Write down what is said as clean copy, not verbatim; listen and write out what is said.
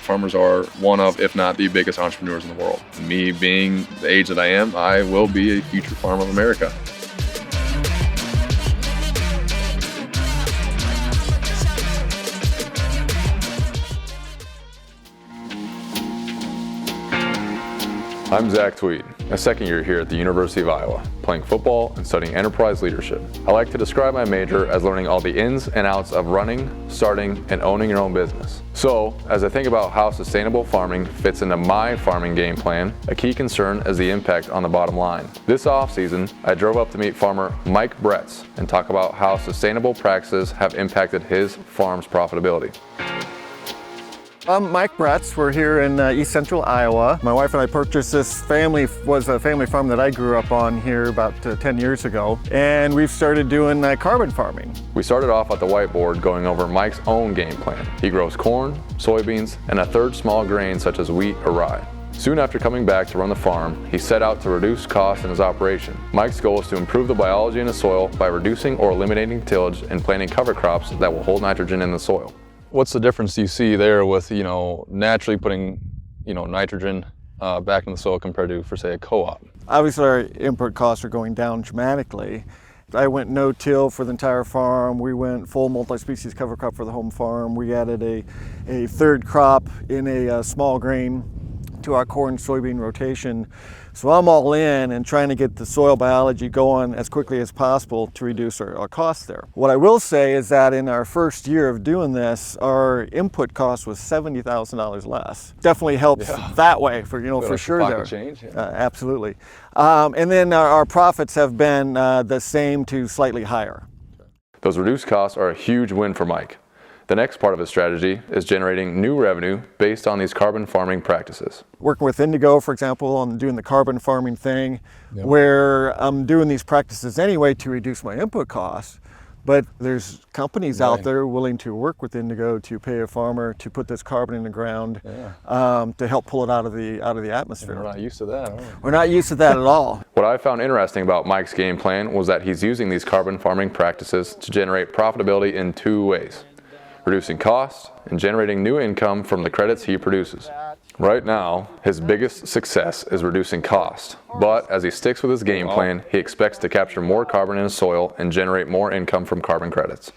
farmers are one of, if not the biggest entrepreneurs in the world. Me being the age that I am, I will be a future farmer of America. I'm Zach Tweed, a second year here at the University of Iowa, playing football and studying enterprise leadership. I like to describe my major as learning all the ins and outs of running, starting, and owning your own business. So, as I think about how sustainable farming fits into my farming game plan, a key concern is the impact on the bottom line. This offseason, I drove up to meet farmer Mike Bretz and talk about how sustainable practices have impacted his farm's profitability. I'm Mike Bretz. We're here in East Central Iowa. My wife and I purchased this family farm that I grew up on here about 10 years ago, and we've started doing carbon farming. We started off at the whiteboard going over Mike's own game plan. He grows corn, soybeans, and a third small grain such as wheat or rye. Soon after coming back to run the farm, he set out to reduce costs in his operation. Mike's goal is to improve the biology in the soil by reducing or eliminating tillage and planting cover crops that will hold nitrogen in the soil. What's the difference you see there with, naturally putting, nitrogen back in the soil compared to, for say, a co-op? Obviously, our input costs are going down dramatically. I went no-till for the entire farm. We went full multi-species cover crop for the home farm. We added a third crop in a small grain to our corn soybean rotation. So I'm all in and trying to get the soil biology going as quickly as possible to reduce our costs there. What I will say is that in our first year of doing this, our input cost was $70,000 less. Definitely helps that way for sure there. Change, absolutely. And then our profits have been the same to slightly higher. Those reduced costs are a huge win for Mike. The next part of his strategy is generating new revenue based on these carbon farming practices. Working with Indigo, for example, on doing the carbon farming thing, where I'm doing these practices anyway to reduce my input costs, but there's companies out there willing to work with Indigo to pay a farmer to put this carbon in the ground to help pull it out of the atmosphere. We're not used to that, are we? We're not used to that at all. What I found interesting about Mike's game plan was that he's using these carbon farming practices to generate profitability in two ways: reducing costs and generating new income from the credits he produces. Right now, his biggest success is reducing cost, but as he sticks with his game plan, he expects to capture more carbon in his soil and generate more income from carbon credits.